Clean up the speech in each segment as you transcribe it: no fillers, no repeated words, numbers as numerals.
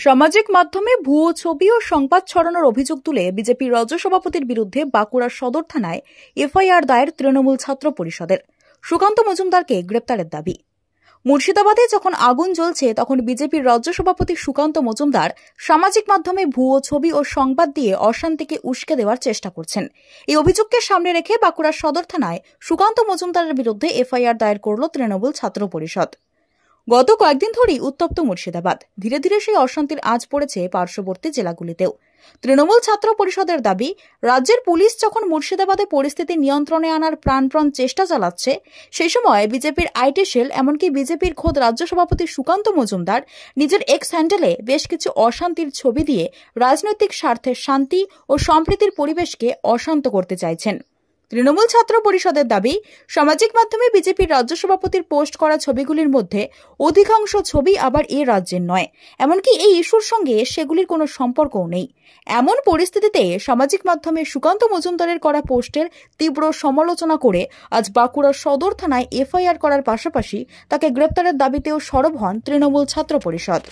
সামাজিক মাধ্যমে ভুয়ো ছবি ও সংবাদ ছড়ানোর অভিযোগ তুলে বিজেপির রাজ্য সভাপতির বিরুদ্ধে বাঁকুড়া সদর থানায় এফআইআর দায়ের তৃণমূল ছাত্র পরিষদের। সুকান্ত মজুমদারকে গ্রেপ্তারের দাবি। মুর্শিদাবাদে যখন আগুন জ্বলছে তখন বিজেপির রাজ্য সভাপতি সুকান্ত মজুমদার সামাজিক মাধ্যমে ভুয়ো ছবি ও সংবাদ দিয়ে অশান্তিকে উস্কে দেওয়ার চেষ্টা করছেন। এই অভিযোগকে সামনে রেখে বাঁকুড়া সদর থানায় সুকান্ত মজুমদারের বিরুদ্ধে এফআইআর দায়ের করল তৃণমূল ছাত্র পরিষদ। গত কয়েকদিন ধরেই উত্তপ্ত মুর্শিদাবাদ, ধীরে ধীরে সেই অশান্তির আঁচ পড়েছে পার্শ্ববর্তী জেলাগুলিতেও। তৃণমূল ছাত্র পরিষদের দাবি, রাজ্যের পুলিশ যখন মুর্শিদাবাদে পরিস্থিতি নিয়ন্ত্রণে আনার প্রাণপণ চেষ্টা চালাচ্ছে, সেই সময় বিজেপির আইটি সেল, এমনকি বিজেপির খোদ রাজ্য সভাপতি সুকান্ত মজুমদার নিজের এক্স হ্যান্ডেলে বেশ কিছু অশান্তির ছবি দিয়ে রাজনৈতিক স্বার্থে শান্তি ও সম্প্রীতির পরিবেশকে অশান্ত করতে চাইছেন। তৃণমূল ছাত্র পরিষদের দাবি, সামাজিক মাধ্যমে বিজেপির রাজ্য সভাপতির পোস্ট করা ছবিগুলির মধ্যে অধিকাংশ ছবি আবার এ রাজ্যের নয়, এমনকি এই ইস্যুর সঙ্গে সেগুলির কোনো সম্পর্কও নেই। এমন পরিস্থিতিতে সামাজিক মাধ্যমে সুকান্ত মজুমদারের করা পোস্টের তীব্র সমালোচনা করে আজ বাঁকুড়া সদর থানায় এফআইআর করার পাশাপাশি তাকে গ্রেপ্তারের দাবিতেও সরব হন তৃণমূল ছাত্র পরিষদ।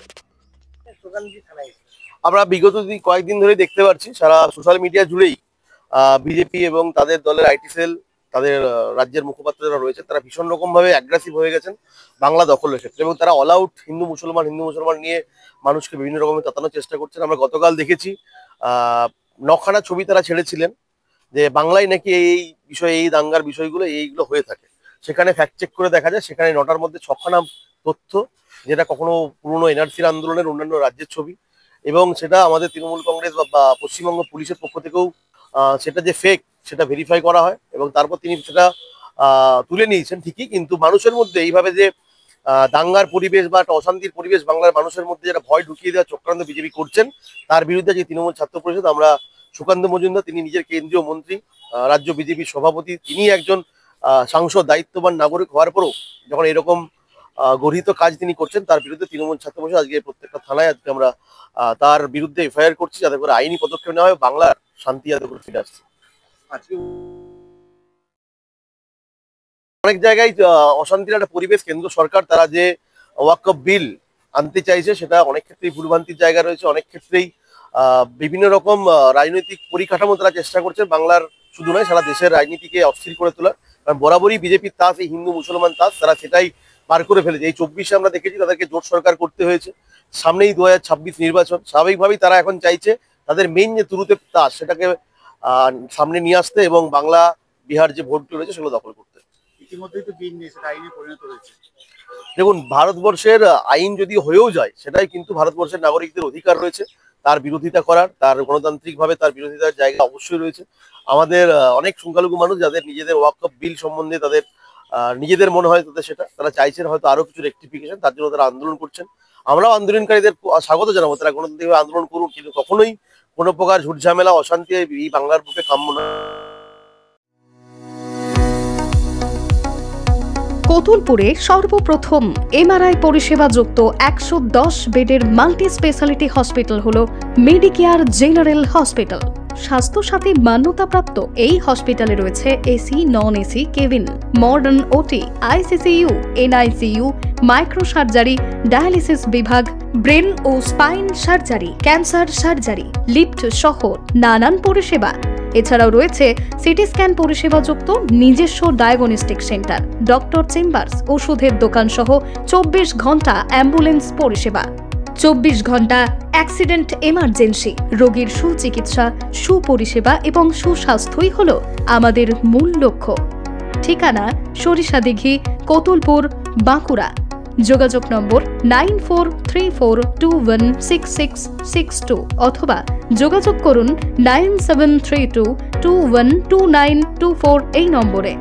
আমরা বিগত কয়েকদিন ধরে দেখতে পাচ্ছি সারা সোশ্যাল মিডিয়া জুড়েই বিজেপি এবং তাদের দলের আইটি সেল, তাদের রাজ্যের মুখপাত্র যারা রয়েছে, তারা ভীষণ রকম ভাবে অ্যাগ্রেসিভ হয়ে গেছেন বাংলা দখলের ক্ষেত্রে, এবং তারা অল আউট হিন্দু মুসলমান নিয়ে মানুষকে বিভিন্ন রকমের তাতানোর চেষ্টা করছেন। আমরা গতকাল দেখেছি 9খানা ছবি তারা ছেড়েছিলেন যে বাংলায় নাকি এই বিষয়ে, এই দাঙ্গার বিষয়গুলো এইগুলো হয়ে থাকে। সেখানে ফ্যাক্ট চেক করে দেখা যায় সেখানে 9টার মধ্যে 6খানা তথ্য, যেটা কখনো পুরনো এনআরসির আন্দোলনের অন্যান্য রাজ্যের ছবি, এবং সেটা আমাদের তৃণমূল কংগ্রেস বা পশ্চিমবঙ্গ পুলিশের পক্ষ থেকেও সেটা যে ফেক সেটা ভেরিফাই করা হয়, এবং তারপর তিনি সেটা তুলে নিয়েছেন ঠিকই, কিন্তু মানুষের মধ্যে এইভাবে যে দাঙ্গার পরিবেশ বা একটা অশান্তির পরিবেশ বাংলার মানুষের মধ্যে যেটা ভয় ঢুকিয়ে দেওয়া চক্রান্ত বিজেপি করছেন, তার বিরুদ্ধে যে তৃণমূল ছাত্র পরিষদ, আমরা সুকান্ত মজুমদার, তিনি নিজের কেন্দ্রীয় মন্ত্রী, রাজ্য বিজেপির সভাপতি, তিনি একজন সাংসদ, দায়িত্ববান নাগরিক হওয়ার পরও যখন এরকম গর্হিত কাজ তিনি করছেন, তার বিরুদ্ধে তৃণমূল ছাত্র পরিষদ আজকে প্রত্যেকটা থানায় আজকে আমরা তার বিরুদ্ধে এফআইআর করছি, যাতে করে আইনি পদক্ষেপ নেওয়া হয়, বাংলার শান্তি যাতে করে ফিরে আসছে। অনেক জায়গায় অশান্তির একটা পরিবেশ, কেন্দ্র সরকার তারা যে ওয়াকফ বিল আনতে চাইছে সেটা অনেক ক্ষেত্রেই ভুলভ্রান্তির জায়গা রয়েছে, অনেক ক্ষেত্রেই বিভিন্ন রকম রাজনৈতিক পরিকাঠামো তারা চেষ্টা করছে বাংলার শুধু নয় সারা দেশের রাজনীতিকে অস্থির করে তোলার। কারণ বরাবরই বিজেপির তাস, এই হিন্দু মুসলমান তাস, তারা সেটাই পার করে ফেলেছে। এই 24-এ আমরা দেখেছি তাদেরকে জোট সরকার করতে হয়েছে, সামনেই 2026 নির্বাচন, স্বাভাবিকভাবেই তারা এখন চাইছে তাদের মেইন যে তুরুতের তাস সেটাকে সামনে নিয়ে আসতে এবং বাংলা বিহার যে ভোটগুলো রয়েছে সেগুলো দখল করতে। ইতিমধ্যেই তো বিল নিয়ে সেটা আইনে পরিণত হয়েছে। দেখুন, ভারতবর্ষের আইন যদি হয়েও যায়, সেটাই কিন্তু ভারতবর্ষের নাগরিকদের অধিকার রয়েছে তার বিরোধিতা করার, তার গণতান্ত্রিকভাবে তার বিরোধিতার জায়গা অবশ্যই রয়েছে। আমাদের অনেক সংখ্যালঘু মানুষ যাদের নিজেদের ওয়াকফ বিল সম্বন্ধে তাদের নিজেদের মনে হয় তাদের সেটা তারা চাইছেন হয়তো আরো কিছু রেকটিফিকেশন, তার জন্য তারা আন্দোলন করছেন। আমরাও আন্দোলনকারীদের স্বাগত জানাবো, তারা গণতান্ত্রিকভাবে আন্দোলন করুন, কিন্তু কখনোই কোনো প্রকার ঝুটঝামেলা, অশান্তি এই বাংলার বুকে কাম্য না। কতুলপুরে সর্বপ্রথম এমআরআই পরিষেবা যুক্ত 110 বেডের মাল্টি স্পেশালিটি হসপিটাল হল মেডিকেয়ার জেনারেল হসপিটাল। স্বাস্থ্যসাথী মান্যতাপ্রাপ্ত এই হসপিটালে রয়েছে AC, non AC cabin, modern OT, ICCU, NICU, micro surgery, dialysis বিভাগ, ব্রেন ও spine surgery, cancer surgery, lift সহ নানান পরিষেবা। এছাড়াও রয়েছে সিটি স্ক্যান পরিষেবা যুক্ত নিজস্ব ডায়াগনস্টিক সেন্টার, ডক্টর চেম্বার্স, ওষুধের দোকান সহ 24 ঘন্টা অ্যাম্বুলেন্স পরিষেবা। 24 ঘন্টা অ্যাক্সিডেন্ট এমার্জেন্সি, রোগীর সুচিকিৎসা, সুপরিষেবা এবং সুস্বাস্থ্যই হল আমাদের মূল লক্ষ্য। ঠিকানা সরিষাদিঘি, কতুলপুর, বাঁকুড়া। যোগাযোগ নম্বর 9434216662 অথবা যোগাযোগ করুন 9732212924 এই নম্বরে।